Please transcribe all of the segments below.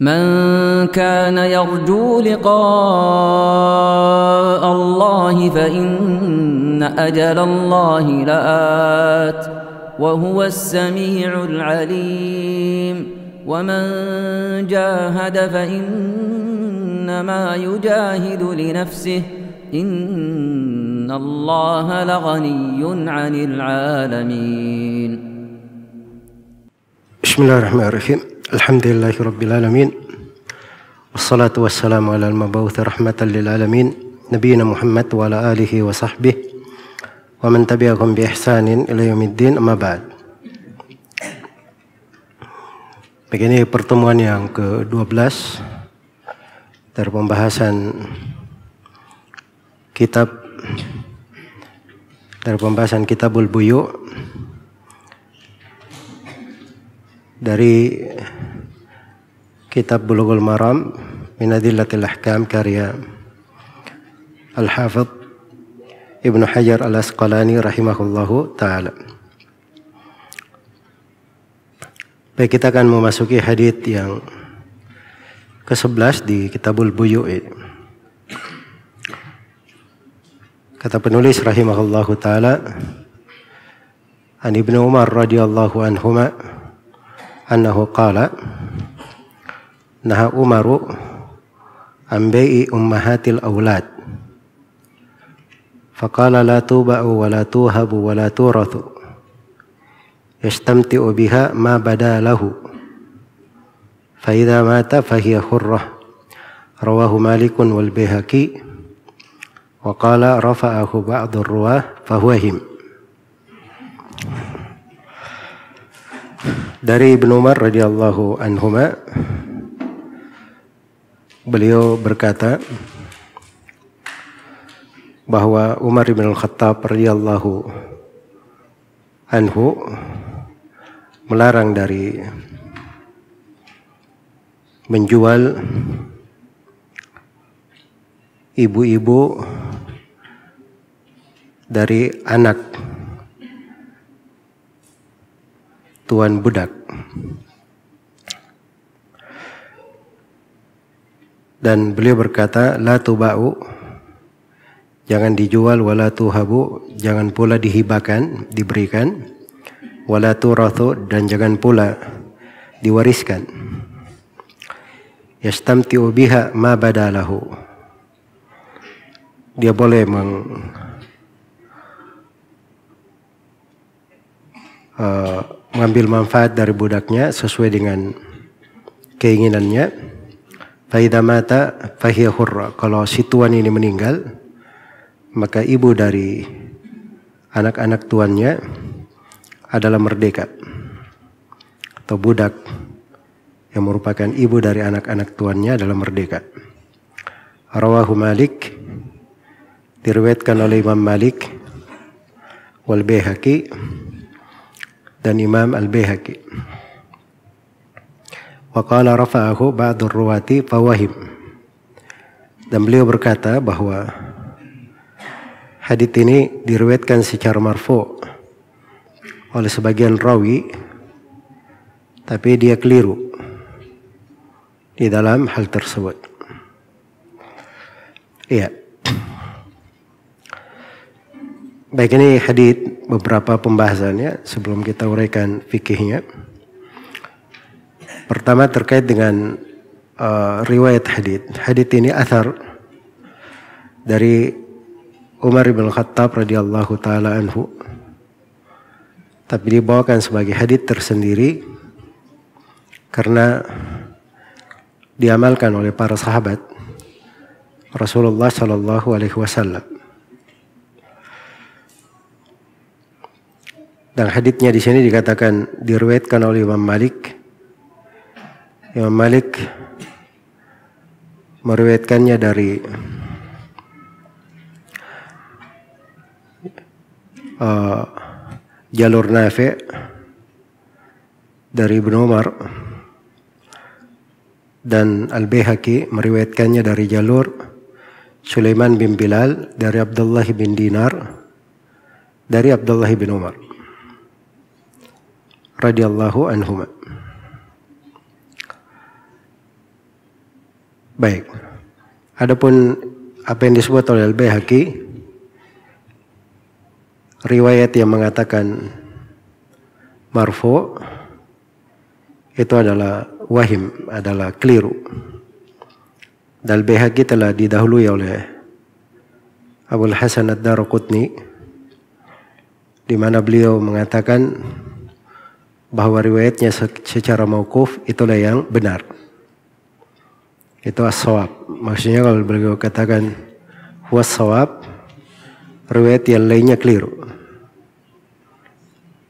من كان يرجو لقاء الله فإن أجل الله لآت وهو السميع العليم ومن جاهد فإنما يجاهد لنفسه إن الله لغني عن العالمين. بسم الله الرحمن الرحيم. الحمد لله رب العالمين والصلاة والسلام على المبعوث رحمة للعالمين نبينا محمد وعلى آله وصحبه ومن تبعهم بإحسان إلى يوم الدين أما بعد. Begini pertemuan yang ke-12 dari pembahasan Kitabul Buyu dari Kitab Bulughul Maram min Adillatil Ahkam karya Al-Hafidh Ibnu Hajar Al-Asqalani rahimahullahu ta'ala. Baik, kita akan memasuki hadits yang ke-11 di Kitabul Buyu. Kata penulis rahimahullahu ta'ala, An Ibnu Umar radhiyallahu anhuma annahu qala naha Umaru an bai'i ummahatil aulad faqala la tuba'u wa la tuhabu wa la turathu yastamti'u biha ma bada lahu fa idza mata fa hiya hurrah rawahu Malikun wal Baihaqi wa qala rafa'ahu ba'dhu ruwah fa huwa him. Dari Ibnu Umar radhiyallahu anhuma, beliau berkata bahwa Umar bin Al-Khattab radhiyallahu anhu melarang dari menjual ibu-ibu dari anak tuan budak. Dan beliau berkata, la tuba'u, jangan dijual, wala tuhabu, jangan pula dihibahkan, diberikan, wala turathu, dan jangan pula diwariskan. Yastamti'u biha ma badalahu, dia boleh mengambil manfaat dari budaknya sesuai dengan keinginannya. Fa idza mata fa hiya hurra, kalau si tuan ini meninggal, maka ibu dari anak-anak tuannya adalah merdeka, atau budak yang merupakan ibu dari anak-anak tuannya adalah merdeka. Rawahu Malik, diriwayatkan oleh Imam Malik, wal Baihaqi, dan Imam Al-Baihaqi. Wa qala rafa'ahu ba'dhu ruwati fawahim, dan beliau berkata bahwa hadits ini diriwayatkan secara marfu' oleh sebagian rawi, tapi dia keliru di dalam hal tersebut. Iya. Baik, ini hadits beberapa pembahasannya sebelum kita uraikan fikihnya. Pertama terkait dengan riwayat hadits. Hadits ini athar dari Umar bin Khattab radhiyallahu taala anhu, tapi dibawakan sebagai hadits tersendiri karena diamalkan oleh para sahabat Rasulullah sallallahu alaihi wasallam. Dan haditsnya di sini dikatakan diriwayatkan oleh Imam Malik. Imam Malik meriwayatkannya dari jalur Nafi' dari Ibnu Umar, dan Al-Baihaqi meriwayatkannya dari jalur Sulaiman bin Bilal dari Abdullah bin Dinar dari Abdullah bin Umar radhiyallahu anhuma. Baik. Adapun apa yang disebut oleh Al-Baihaqi, riwayat yang mengatakan marfu itu adalah wahim, adalah keliru. Dan Al-Baihaqi telah didahului oleh Abul Hasan Ad-Daraqutni, di mana beliau mengatakan bahwa riwayatnya secara mauquf itulah yang benar. Itu as-shawab. Maksudnya kalau beliau katakan huwa as-shawab, riwayat yang lainnya keliru.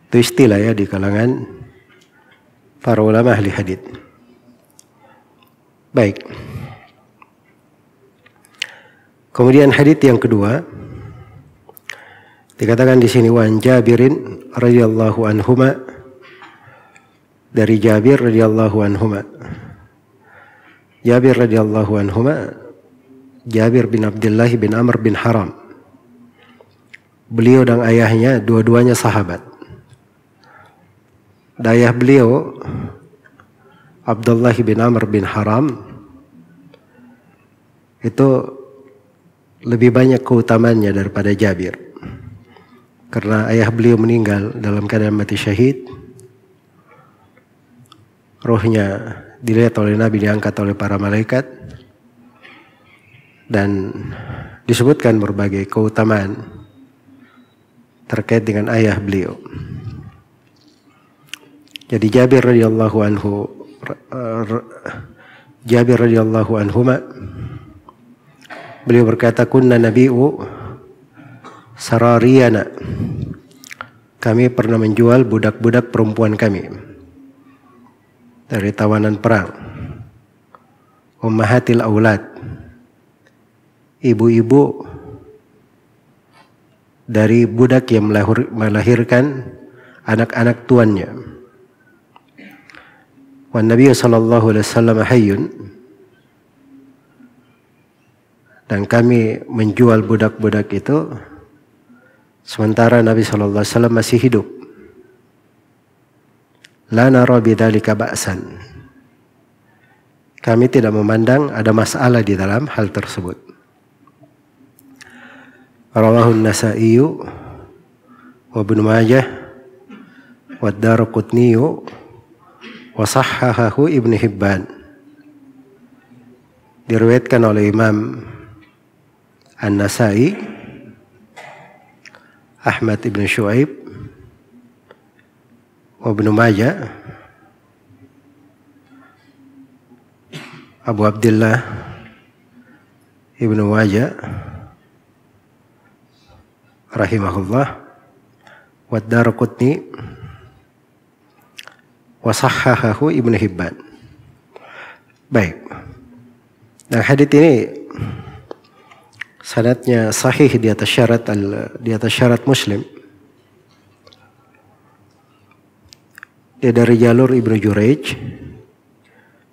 Itu istilah ya di kalangan para ulama ahli hadits. Baik. Kemudian hadits yang kedua dikatakan di sini wa Jabirin radhiyallahu anhuma, dari Jabir radhiyallahu anhuma. Jabir radhiyallahu anhuma, Jabir bin Abdullah bin Amr bin Haram. Beliau dan ayahnya dua-duanya sahabat. Dan ayah beliau Abdullah bin Amr bin Haram itu lebih banyak keutamaannya daripada Jabir. Karena ayah beliau meninggal dalam keadaan mati syahid. Rohnya dilihat oleh Nabi, diangkat oleh para malaikat, dan disebutkan berbagai keutamaan terkait dengan ayah beliau. Jadi Jabir radhiyallahu anhuma, beliau berkata, kunna nabi'u sarariyana, kami pernah menjual budak-budak perempuan kami dari tawanan perang. Ummahatil aulad, ibu-ibu dari budak yang melahirkan anak-anak tuannya. Wan Nabi sallallahu alaihi wasallam hayyun, dan kami menjual budak-budak itu sementara Nabi sallallahu alaihi wasallam masih hidup. La nara bidzalika ba'san, kami tidak memandang ada masalah di dalam hal tersebut. Rawahu An-Nasa'i wa Ibnu Majah wa Ad-Daraqutni wa sahhahahu Ibnu Hibban. Diriwayatkan oleh Imam An-Nasa'i, Ahmad ibn Shu'aib, Ibnu Majah, Abu Abdullah Ibnu Majah rahimahullah, wa Ad-Daraqutni wa sahhahahu Ibnu Hibban. Baik. Nah, hadits ini sanadnya sahih di atas syarat Muslim. Dia dari jalur Ibnu Jurayj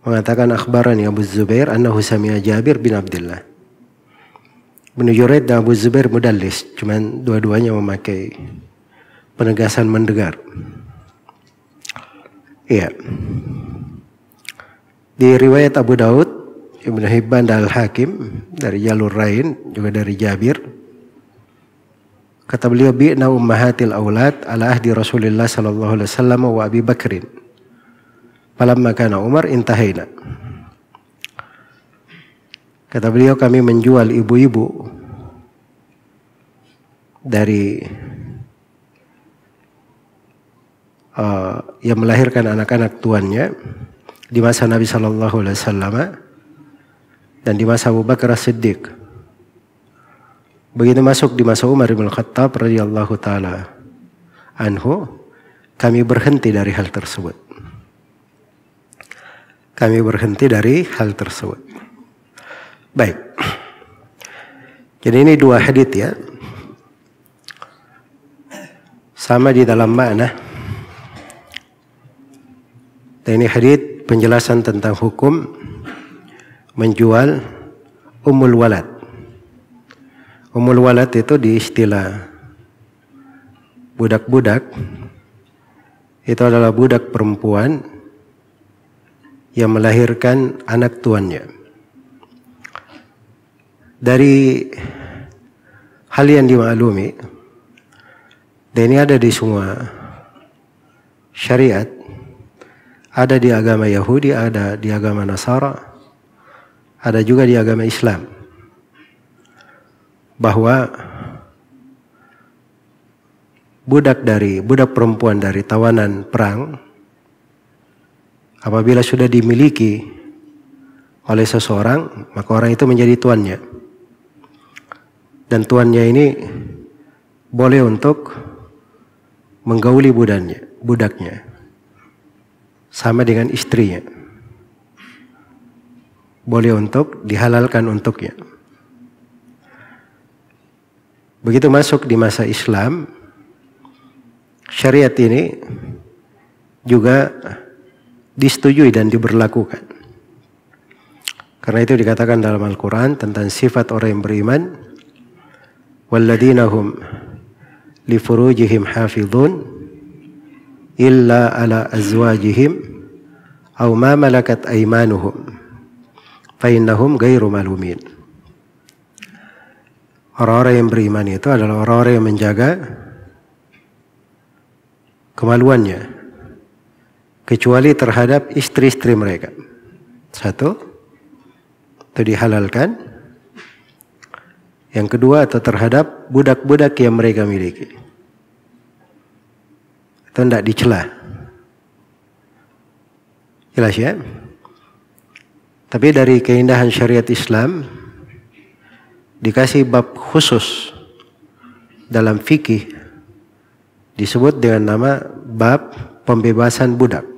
mengatakan akhbarani Abu Zubair annahu sami'a Jabir bin Abdullah. Ibnu Jurayj dan Abu Zubair mudallis, cuman dua-duanya memakai penegasan mendengar. Iya. Di riwayat Abu Daud, Ibnu Hibban dan Al-Hakim dari jalur lain juga dari Jabir. Kata beliau, bi'na ummahatil aulad ala ahdi Rasulillah sallallahu alaihi wasallam wa Abi Bakrin. Falamma kana Umar intahaina. Kata beliau, kami menjual ibu-ibu dari yang melahirkan anak-anak tuannya di masa Nabi sallallahu alaihi wasallam dan di masa Abu Bakar As-Siddiq. Begitu masuk di masa Umar bin Khattab radhiyallahu taala anhu, kami berhenti dari hal tersebut. Baik. Jadi ini dua hadits ya. Sama di dalam makna. Dan ini hadits penjelasan tentang hukum menjual ummul walad. Ummul walad itu di istilah budak-budak itu adalah budak perempuan yang melahirkan anak tuannya. Dari hal yang dimaklumi, dan ini ada di semua syariat, ada di agama Yahudi, ada di agama Nasara, ada juga di agama Islam, bahwa budak perempuan dari tawanan perang, apabila sudah dimiliki oleh seseorang, maka orang itu menjadi tuannya. Dan tuannya ini boleh untuk menggauli budaknya, sama dengan istrinya. Boleh untuk dihalalkan untuknya. Begitu masuk di masa Islam, syariat ini juga disetujui dan diberlakukan. Karena itu dikatakan dalam Al-Quran tentang sifat orang yang beriman, وَالَّذِينَ هُمْ لِفُرُوجِهِمْ حَافِظُونَ إِلَّا عَلَى أَزْوَاجِهِمْ أَوْ مَا مَلَكَتْ أَيْمَانُهُمْ فَإِنَّهُمْ غَيْرُ مَلُومِينَ. Orang-orang yang beriman itu adalah orang-orang yang menjaga kemaluannya, kecuali terhadap istri-istri mereka. Satu, itu dihalalkan. Yang kedua, atau terhadap budak-budak yang mereka miliki. Itu tidak dicela. Jelas ya? Tapi dari keindahan syariat Islam, dikasih bab khusus dalam fikih, disebut dengan nama bab pembebasan budak.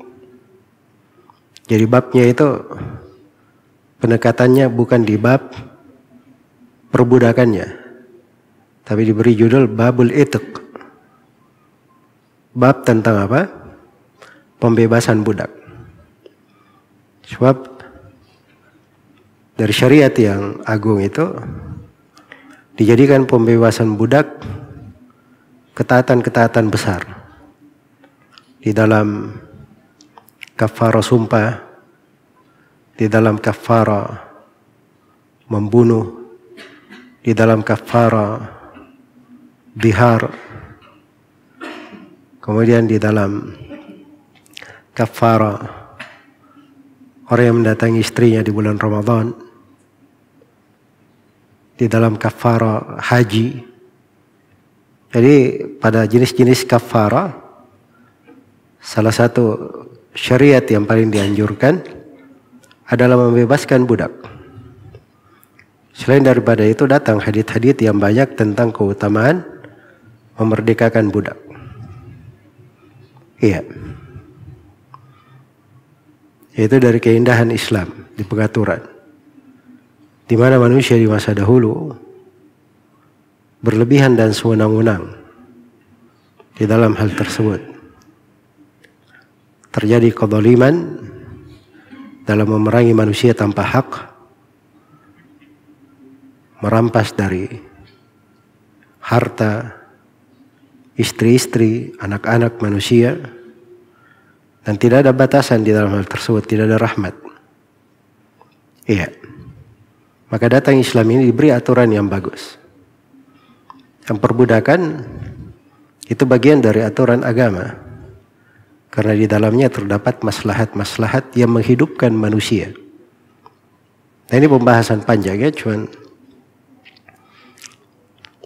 Jadi babnya itu pendekatannya bukan di bab perbudakannya, tapi diberi judul Babul Itq. Bab tentang apa? Pembebasan budak. Sebab dari syariat yang agung itu dijadikan pembebasan budak ketaatan-ketaatan besar. Di dalam kafarah sumpah, di dalam kafarah membunuh, di dalam kafarah bihar, kemudian di dalam kafarah orang yang mendatangi istrinya di bulan Ramadan, di dalam kafarah haji. Jadi pada jenis-jenis kafarah, salah satu syariat yang paling dianjurkan adalah membebaskan budak. Selain daripada itu datang hadits-hadits yang banyak tentang keutamaan memerdekakan budak. Iya. Itu dari keindahan Islam di pengaturan. Di mana manusia di masa dahulu berlebihan dan sewenang-wenang di dalam hal tersebut. Terjadi kezaliman dalam memerangi manusia tanpa hak, merampas dari harta istri-istri, anak-anak manusia, dan tidak ada batasan di dalam hal tersebut, tidak ada rahmat. Iya. Maka datang Islam ini diberi aturan yang bagus. Yang perbudakan itu bagian dari aturan agama, karena di dalamnya terdapat maslahat-maslahat yang menghidupkan manusia. Nah, ini pembahasan panjang ya, cuman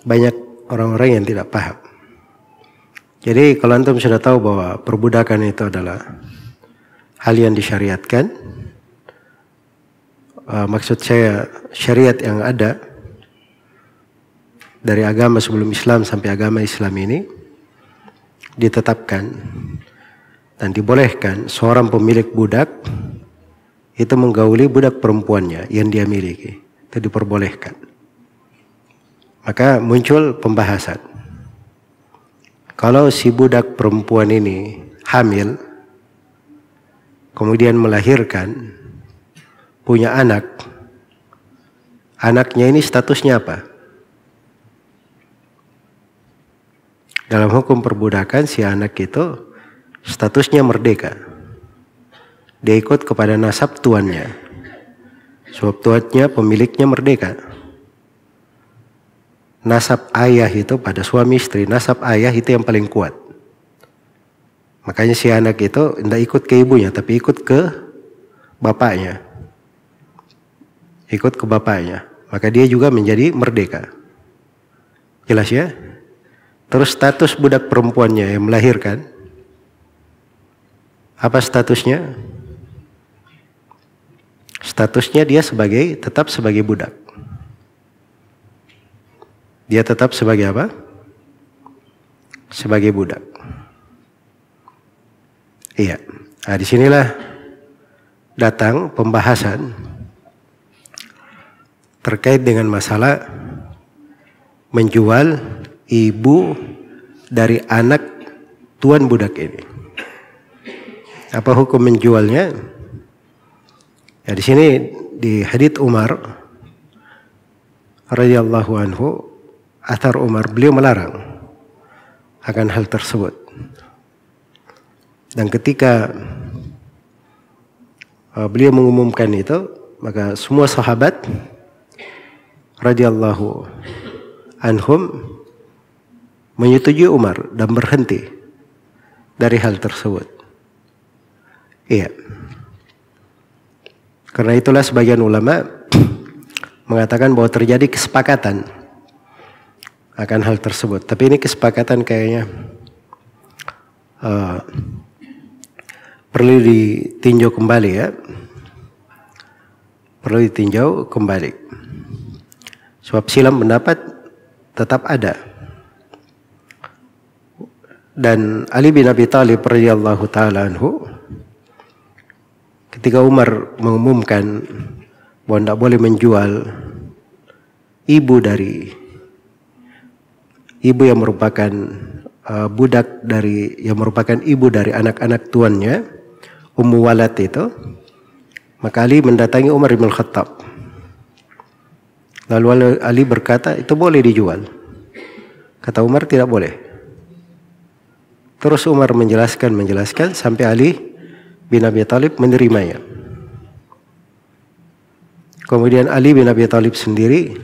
banyak orang-orang yang tidak paham. Jadi kalau antum sudah tahu bahwa perbudakan itu adalah hal yang disyariatkan, maksud saya syariat yang ada dari agama sebelum Islam sampai agama Islam ini ditetapkan dan dibolehkan seorang pemilik budak itu menggauli budak perempuannya yang dia miliki, itu diperbolehkan. Maka muncul pembahasan, kalau si budak perempuan ini hamil, kemudian melahirkan, punya anak, anaknya ini statusnya apa? Dalam hukum perbudakan, si anak itu statusnya merdeka. Dia ikut kepada nasab tuannya. Sebab tuannya, pemiliknya merdeka. nasab ayah itu pada suami istri, nasab ayah itu yang paling kuat. Makanya si anak itu tidak ikut ke ibunya, tapi ikut ke bapaknya. Ikut ke bapaknya. Maka dia juga menjadi merdeka. Jelas ya? Terus status budak perempuannya yang melahirkan. Apa statusnya? Statusnya dia tetap sebagai budak. Dia tetap sebagai apa? Sebagai budak. Iya. Nah, disinilah datang pembahasan terkait dengan masalah menjual ibu dari anak tuan budak ini. Apa hukum menjualnya? Ya, di sini di hadits Umar radhiyallahu anhu, athar Umar, beliau melarang akan hal tersebut. Dan ketika beliau mengumumkan itu, maka semua sahabat radhiyallahu anhum menyetujui Umar dan berhenti dari hal tersebut. Iya. Karena itulah sebagian ulama mengatakan bahwa terjadi kesepakatan akan hal tersebut. Tapi ini kesepakatan kayaknya perlu ditinjau kembali ya. Perlu ditinjau kembali. Sebab silam pendapat tetap ada. Dan Ali bin Abi Thalib radhiyallahu taala anhu, ketika Umar mengumumkan bahwa tidak boleh menjual ibu yang merupakan budak yang merupakan ibu dari anak-anak tuannya, Ummu Walad itu, maka Ali mendatangi Umar bin Khattab. Lalu Ali berkata, itu boleh dijual. Kata Umar, tidak boleh. Terus Umar menjelaskan sampai Ali bin Abi Thalib menerimanya. Kemudian Ali bin Abi Thalib sendiri,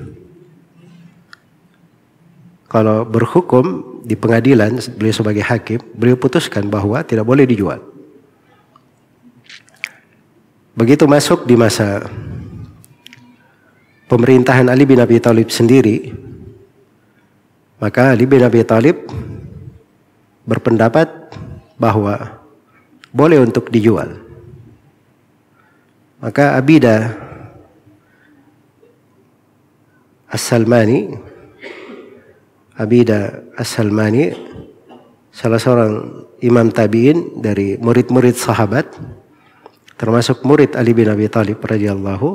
kalau berhukum di pengadilan, beliau sebagai hakim, beliau putuskan bahwa tidak boleh dijual. Begitu masuk di masa pemerintahan Ali bin Abi Thalib sendiri, maka Ali bin Abi Thalib berpendapat bahwa boleh untuk dijual. Maka Abidah As-Salmani, salah seorang imam tabi'in dari murid-murid sahabat, termasuk murid Ali bin Abi Thalib radhiyallahu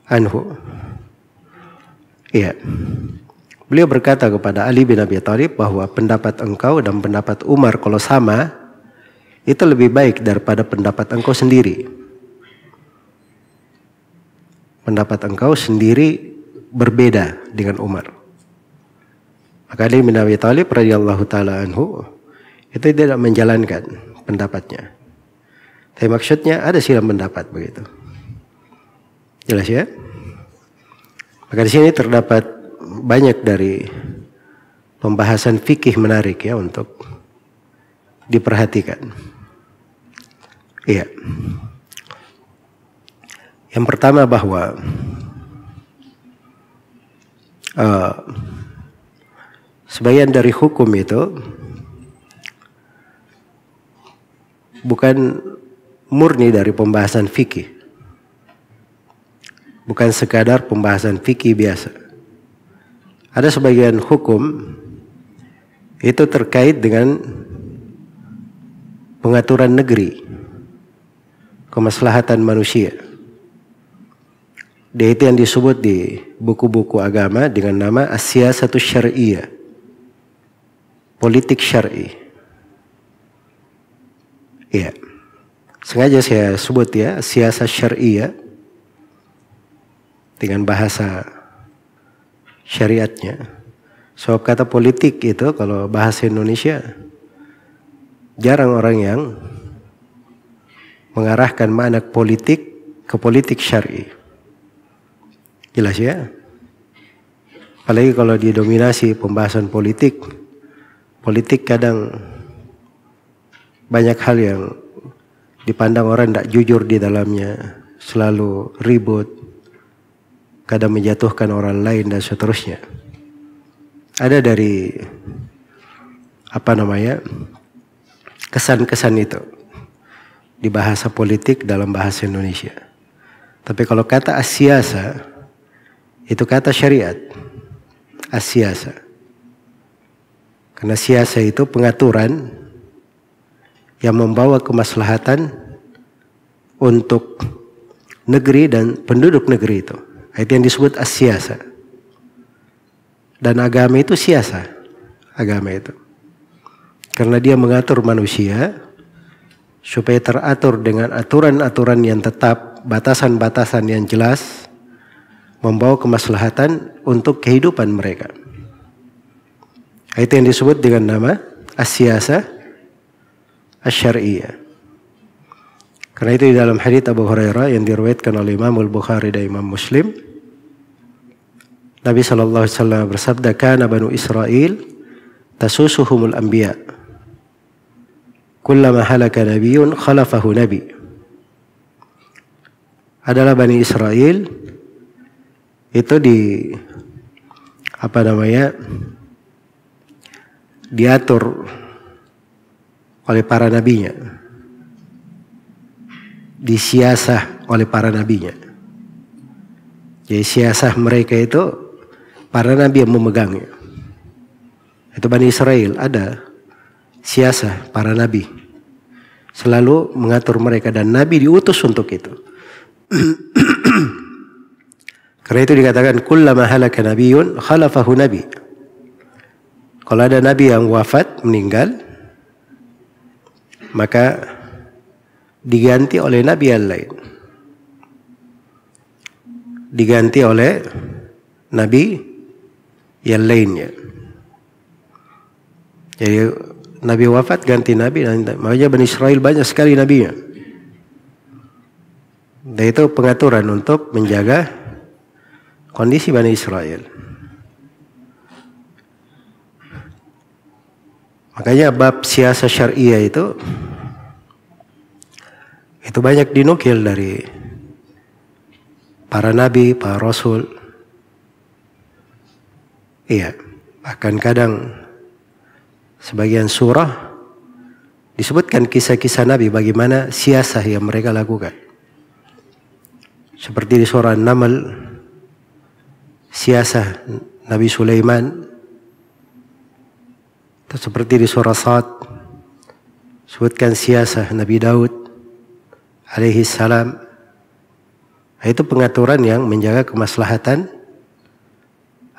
anhu. Iya. Beliau berkata kepada Ali bin Abi Thalib bahwa pendapat engkau dan pendapat Umar kalau sama, itu lebih baik daripada pendapat engkau sendiri. Pendapat engkau sendiri berbeda dengan Umar. Maka Ali bin Abi Thalib radhiyallahu taala anhu itu tidak menjalankan pendapatnya. Tapi maksudnya ada silang pendapat begitu. Jelas ya? Maka di sini terdapat banyak dari pembahasan fikih menarik ya untuk diperhatikan. Iya. Yang pertama bahwa sebagian dari hukum itu bukan murni dari pembahasan fikih. Bukan sekadar pembahasan fikih biasa. Ada sebagian hukum itu terkait dengan pengaturan negeri, kemaslahatan manusia. Dia itu yang disebut di buku-buku agama dengan nama as-siyasatus syar'iyyah, politik syar'i. Iya. Sengaja saya sebut ya, siasat syar'iyyah dengan bahasa syariatnya. Sebab kata politik itu kalau bahasa Indonesia jarang orang yang mengarahkan makna politik ke politik syar'i. Jelas ya? Apalagi kalau didominasi pembahasan politik. Politik kadang banyak hal yang dipandang orang tidak jujur di dalamnya, selalu ribut, kadang menjatuhkan orang lain dan seterusnya. Ada dari kesan-kesan itu di bahasa politik dalam bahasa Indonesia. Tapi kalau kata as-siyasa itu kata syariat. As-siyasa. Karena siyasa itu pengaturan yang membawa kemaslahatan untuk negeri dan penduduk negeri itu. Itu yang disebut as-siyasa. Dan agama itu siyasa. Agama itu. Karena dia mengatur manusia supaya teratur dengan aturan-aturan yang tetap, batasan-batasan yang jelas, membawa kemaslahatan untuk kehidupan mereka. Itu yang disebut dengan nama as-siyasa asy-syar'iyyah. Karena itu di dalam hadits Abu Hurairah yang diriwayatkan oleh Imam Al-Bukhari dan Imam Muslim, Nabi SAW bersabda, "Kana Banu Israil tasusuhumul anbiya. Kullama halaka nabiyyun khalafahu nabi." Adalah Bani Israel itu diatur oleh para nabinya, disiasah oleh para nabinya. Jadi siasah mereka itu para nabi yang memegangnya. Itu Bani Israel, ada siasah para nabi, selalu mengatur mereka, dan nabi diutus untuk itu. Karena itu dikatakan kullama halaka nabiyyun khalafahu nabi. Kalau ada nabi yang wafat, meninggal, maka diganti oleh nabi yang lain. Diganti oleh nabi yang lainnya. Jadi nabi wafat ganti nabi, makanya Bani Israel banyak sekali nabinya. Dan itu pengaturan untuk menjaga kondisi Bani Israel. Makanya bab siyasa syariah itu banyak dinukil dari para nabi, para rasul. Iya, bahkan kadang sebagian surah disebutkan kisah-kisah nabi bagaimana siasah yang mereka lakukan. Seperti di surah An-Naml, siasah Nabi Sulaiman. Seperti di surah Sad, sebutkan siasah Nabi Daud alaihi salam. Itu pengaturan yang menjaga kemaslahatan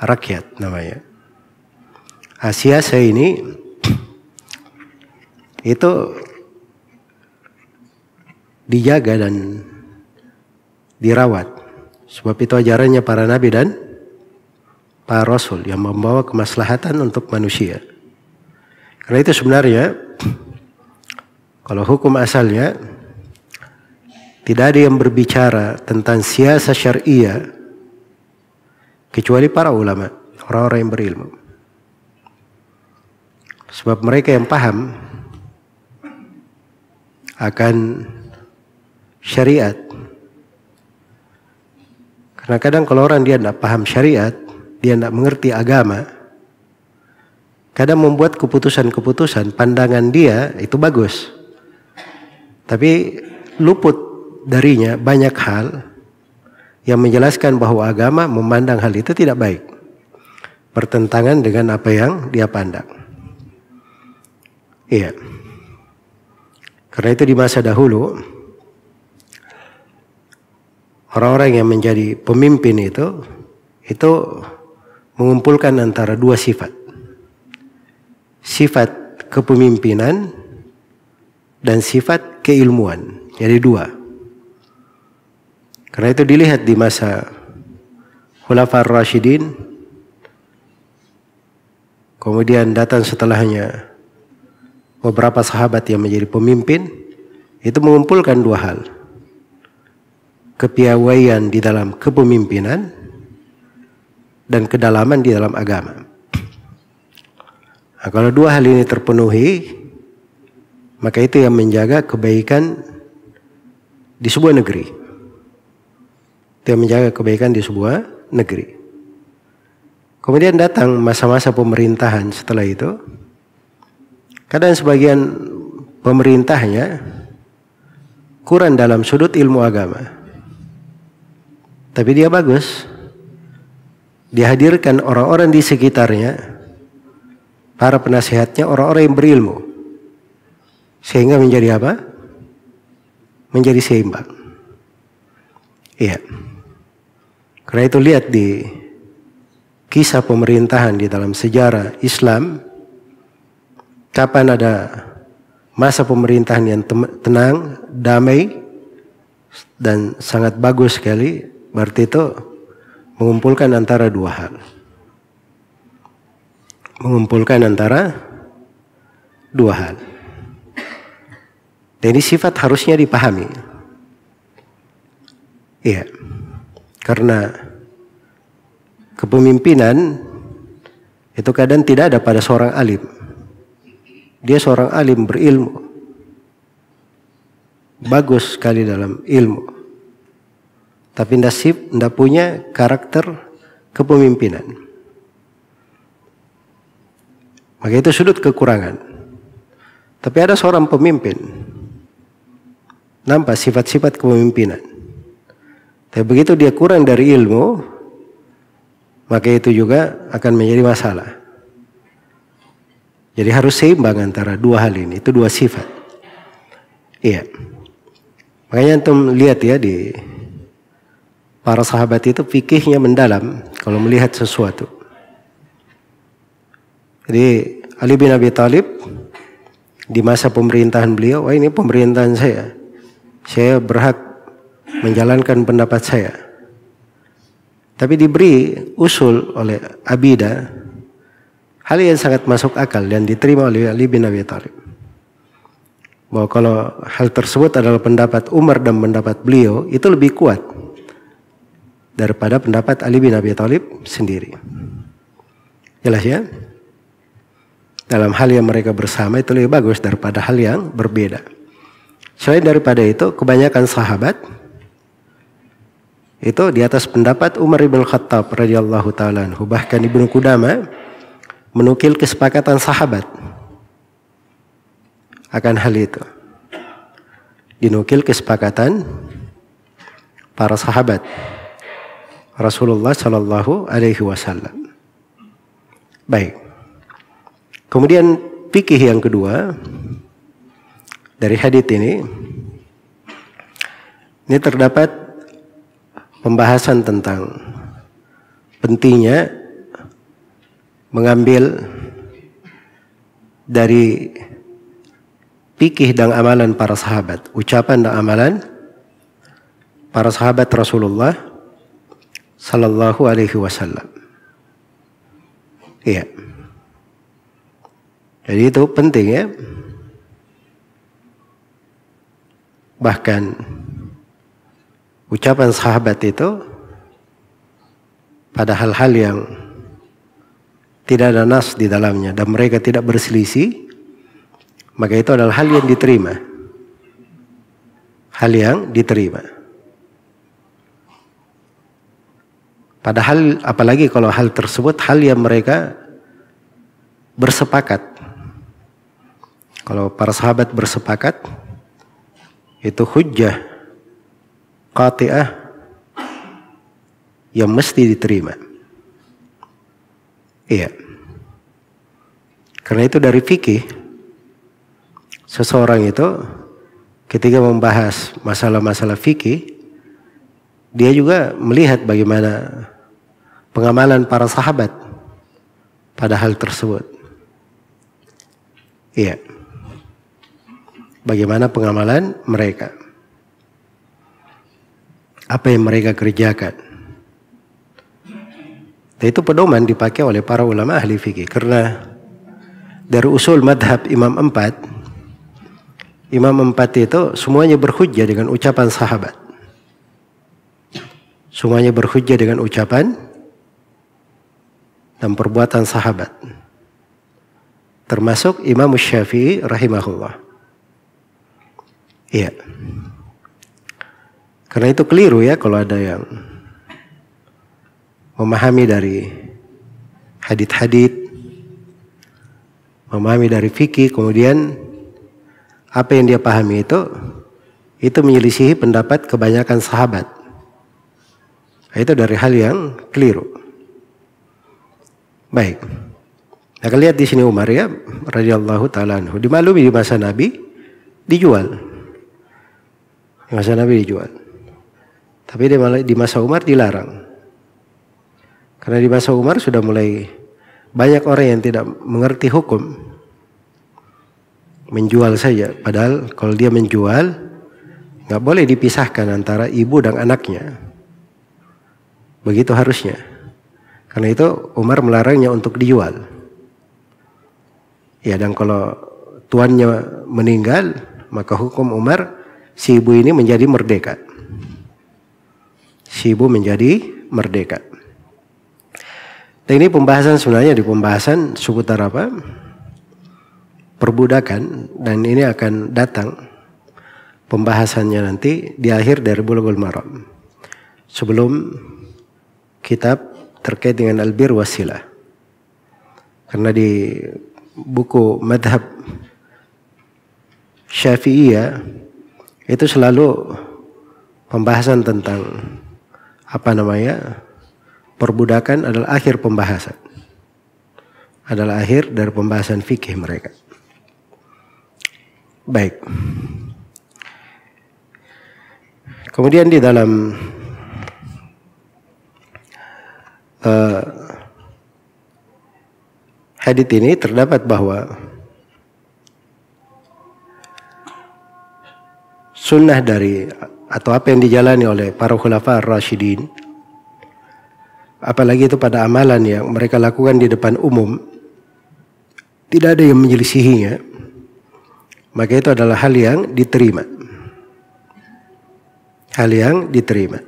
rakyat namanya. Siasah ini itu dijaga dan dirawat. Sebab itu ajarannya para nabi dan para rasul yang membawa kemaslahatan untuk manusia. Karena itu sebenarnya kalau hukum asalnya tidak ada yang berbicara tentang siasah syariah kecuali para ulama, orang-orang yang berilmu. Sebab mereka yang paham akan syariat. Karena kadang kalau orang dia tidak paham syariat, dia tidak mengerti agama, kadang membuat keputusan-keputusan, pandangan dia itu bagus, tapi luput darinya banyak hal yang menjelaskan bahwa agama memandang hal itu tidak baik, bertentangan dengan apa yang dia pandang. Iya. Karena itu di masa dahulu orang-orang yang menjadi pemimpin itu mengumpulkan antara dua sifat. Sifat kepemimpinan dan sifat keilmuan. Jadi dua. Karena itu dilihat di masa Khulafaur Rasyidin, kemudian datang setelahnya beberapa sahabat yang menjadi pemimpin, itu mengumpulkan dua hal. Kepiawaian di dalam kepemimpinan dan kedalaman di dalam agama. Nah, kalau dua hal ini terpenuhi, maka itu yang menjaga kebaikan di sebuah negeri. Itu yang menjaga kebaikan di sebuah negeri. Kemudian datang masa-masa pemerintahan setelah itu. Kadang sebagian pemerintahnya kurang dalam sudut ilmu agama. Tapi dia bagus. Dihadirkan orang-orang di sekitarnya, para penasihatnya, orang-orang yang berilmu. Sehingga menjadi apa? Menjadi seimbang. Iya. Karena itu lihat di kisah pemerintahan di dalam sejarah Islam, kapan ada masa pemerintahan yang tenang, damai, dan sangat bagus sekali, berarti itu mengumpulkan antara dua hal. Mengumpulkan antara dua hal. Dan ini sifat harusnya dipahami. Iya. Karena kepemimpinan itu kadang tidak ada pada seorang alim. Dia seorang alim berilmu. Bagus sekali dalam ilmu. Tapi nasib tidak punya karakter kepemimpinan. Maka itu sudut kekurangan. Tapi ada seorang pemimpin, nampak sifat-sifat kepemimpinan. Tapi begitu dia kurang dari ilmu, maka itu juga akan menjadi masalah. Jadi harus seimbang antara dua hal ini. Itu dua sifat. Iya. Makanya antum lihat ya di para sahabat itu fikihnya mendalam kalau melihat sesuatu. Jadi Ali bin Abi Thalib di masa pemerintahan beliau, wah ini pemerintahan saya berhak menjalankan pendapat saya. Tapi diberi usul oleh Abidah, hal yang sangat masuk akal dan diterima oleh Ali bin Abi Thalib. Bahwa kalau hal tersebut adalah pendapat Umar dan pendapat beliau, itu lebih kuat daripada pendapat Ali bin Abi Thalib sendiri. Jelas ya? Dalam hal yang mereka bersama itu lebih bagus daripada hal yang berbeda. Selain daripada itu, kebanyakan sahabat itu di atas pendapat Umar ibn Khattab radhiyallahu ta'ala anhu. Bahkan Ibnu Qudamah menukil kesepakatan sahabat akan hal itu. Dinukil kesepakatan para sahabat Rasulullah sallallahu alaihi wasallam. Baik. Kemudian fikih yang kedua dari hadits ini terdapat pembahasan tentang pentingnya mengambil dari fikih dan amalan para sahabat, ucapan dan amalan para sahabat Rasulullah sallallahu alaihi wasallam. Iya. Jadi itu penting ya. Bahkan ucapan sahabat itu pada hal-hal yang tidak ada nas di dalamnya dan mereka tidak berselisih, maka itu adalah hal yang diterima. Hal yang diterima. Padahal apalagi kalau hal tersebut hal yang mereka bersepakat. Kalau para sahabat bersepakat, itu hujjah qati'ah yang mesti diterima. Iya. Karena itu dari fikih, seseorang itu ketika membahas masalah-masalah fikih, dia juga melihat bagaimana pengamalan para sahabat pada hal tersebut. Iya. Bagaimana pengamalan mereka? Apa yang mereka kerjakan? Dan itu pedoman dipakai oleh para ulama ahli fikih. Karena dari usul madhab Imam Empat itu semuanya berhujjah dengan ucapan sahabat. Semuanya berhujjah dengan ucapan dan perbuatan sahabat. Termasuk Imam Syafi'i rahimahullah. Iya. Karena itu keliru ya kalau ada yang memahami dari hadits-hadits, memahami dari fikih, kemudian apa yang dia pahami itu menyelisihi pendapat kebanyakan sahabat. Itu dari hal yang keliru. Baik. Nah, kita lihat di sini Umar ya, radhiyallahu taala anhu, dimaklumi di masa Nabi dijual. Di masa Nabi dijual. Tapi di masa Umar dilarang. Karena di masa Umar sudah mulai banyak orang yang tidak mengerti hukum. Menjual saja. Padahal kalau dia menjual, nggak boleh dipisahkan antara ibu dan anaknya. Begitu harusnya. Karena itu Umar melarangnya untuk dijual. Ya, dan kalau tuannya meninggal, maka hukum Umar, si ibu ini menjadi merdeka. Si ibu menjadi merdeka. Dan ini pembahasan sebenarnya di pembahasan seputar apa? Perbudakan, dan ini akan datang pembahasannya nanti di akhir dari Bulughul Maram. Sebelum kitab terkait dengan Al-Bir Wasilah. Karena di buku madhab Syafi'iyah itu selalu pembahasan tentang perbudakan adalah akhir pembahasan. Adalah akhir dari pembahasan fikih mereka. Baik. Kemudian di dalam hadits ini terdapat bahwa sunnah dari atau apa yang dijalani oleh para khulafa ar-rasyidin, apalagi itu pada amalan yang mereka lakukan di depan umum, tidak ada yang menyelisihinya, maka itu adalah hal yang diterima. Hal yang diterima.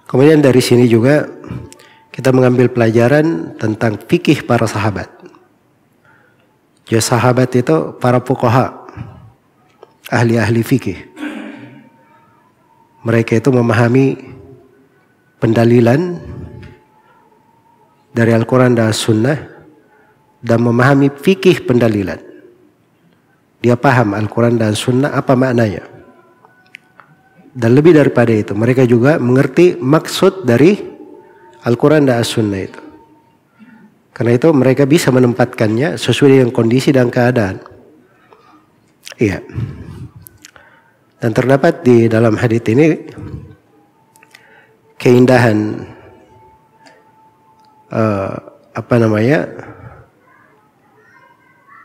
Kemudian dari sini juga kita mengambil pelajaran tentang fikih para sahabat. Ya, sahabat itu para fuqaha, ahli-ahli fikih. Mereka itu memahami pendalilan dari Al-Quran dan Sunnah dan memahami fikih pendalilan. Dia paham Al-Quran dan Sunnah apa maknanya. Dan lebih daripada itu, mereka juga mengerti maksud dari Al-Quran dan As-Sunnah itu. Karena itu mereka bisa menempatkannya sesuai dengan kondisi dan keadaan. Iya. Dan terdapat di dalam hadits ini keindahan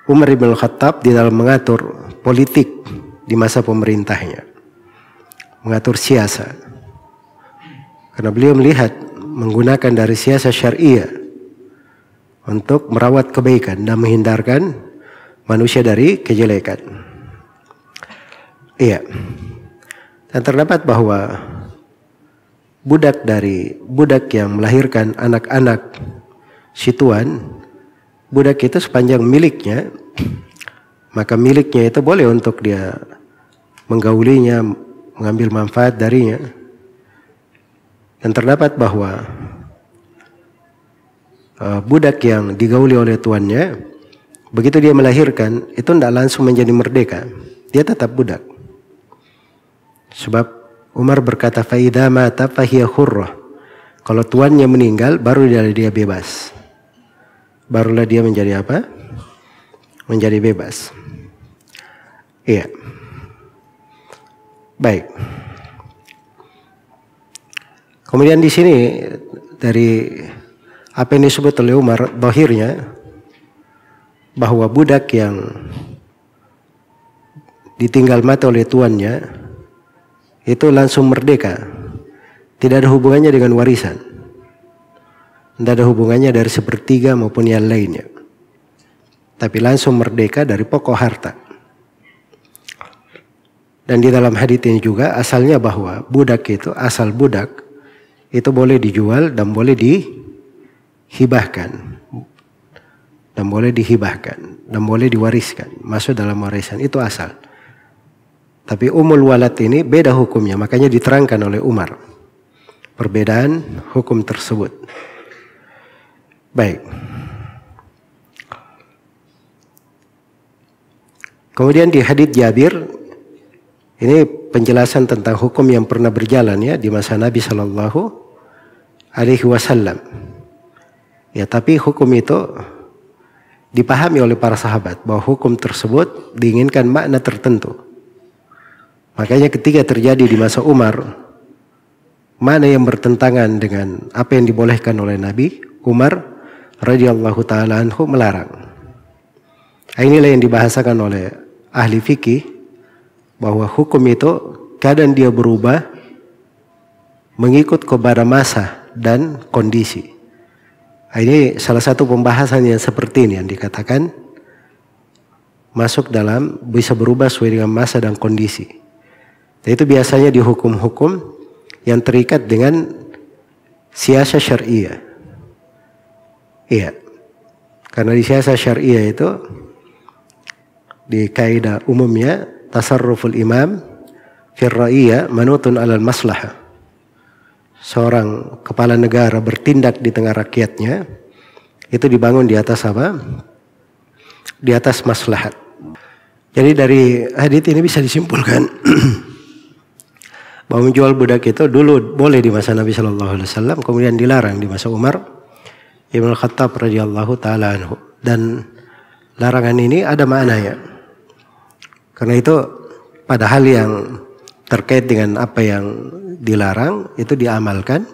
Umar bin Khattab di dalam mengatur politik di masa pemerintahnya, mengatur siasa. Karena beliau melihat menggunakan dari siasa syariah untuk merawat kebaikan dan menghindarkan manusia dari kejelekan. Iya. Dan terdapat bahwa budak yang melahirkan anak-anak si tuan, budak itu sepanjang miliknya, maka miliknya itu boleh untuk dia menggaulinya, mengambil manfaat darinya. Dan terdapat bahwa budak yang digauli oleh tuannya, begitu dia melahirkan, itu tidak langsung menjadi merdeka. Dia tetap budak. Sebab Umar berkata, "Fa'idha mata fahiya hurrah." Kalau tuannya meninggal, baru dia bebas. Barulah dia menjadi apa? Menjadi bebas. Iya. Baik. Kemudian di sini dari apa yang disebut oleh Umar, bahirnya bahwa budak yang ditinggal mati oleh tuannya itu langsung merdeka. Tidak ada hubungannya dengan warisan. Tidak ada hubungannya dari sepertiga maupun yang lainnya. Tapi langsung merdeka dari pokok harta. Dan di dalam hadits ini juga asalnya bahwa budak itu, asal budak itu boleh dijual dan boleh dihibahkan dan boleh dihibahkan dan boleh diwariskan, masuk dalam warisan, itu asal. Tapi umul walad ini beda hukumnya, makanya diterangkan oleh Umar perbedaan hukum tersebut. Baik. Kemudian di hadits Jabir, ini penjelasan tentang hukum yang pernah berjalan ya di masa Nabi Shallallahu Alaihi Wasallam. Ya, tapi hukum itu dipahami oleh para sahabat bahwa hukum tersebut diinginkan makna tertentu. Makanya ketika terjadi di masa Umar, mana yang bertentangan dengan apa yang dibolehkan oleh Nabi, Umar radhiyallahu taala anhu melarang. Inilah yang dibahasakan oleh ahli fikih bahwa hukum itu kadang dia berubah mengikut kepada masa dan kondisi. Ini salah satu pembahasan yang seperti ini yang dikatakan masuk dalam bisa berubah sesuai dengan masa dan kondisi. Dan itu biasanya di hukum-hukum yang terikat dengan siasa syariah. Iya. Karena di siasa syariah itu di kaidah umumnya tasarruful imam fir ra'iyah manutun 'alal maslahah. Seorang kepala negara bertindak di tengah rakyatnya itu dibangun di atas apa? Di atas maslahat. Jadi dari hadits ini bisa disimpulkan bahwa menjual budak itu dulu boleh di masa Nabi Shallallahu Alaihi Wasallam, kemudian dilarang di masa Umar Ibn Khattab radhiyallahu taala anhu. Dan larangan ini ada maknanya. Karena itu pada hal yang terkait dengan apa yang dilarang itu diamalkan.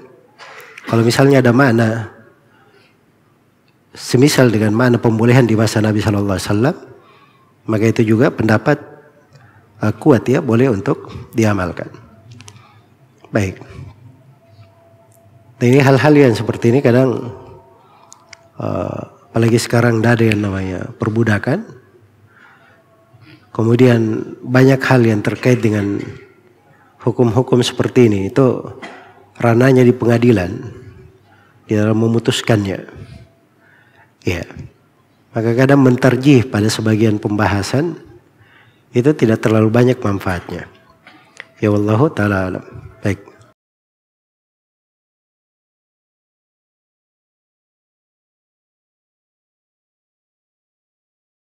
Kalau misalnya ada makna semisal dengan makna pembolehan di masa Nabi Shallallahu Alaihi Wasallam, maka itu juga pendapat kuat ya, boleh untuk diamalkan. Baik. Dan ini hal-hal yang seperti ini kadang apalagi sekarang ada yang namanya perbudakan. Kemudian banyak hal yang terkait dengan hukum-hukum seperti ini itu ranahnya di pengadilan di dalam memutuskannya. Ya. Maka kadang mentarjih pada sebagian pembahasan itu tidak terlalu banyak manfaatnya. Ya wallahu taala alam. Baik.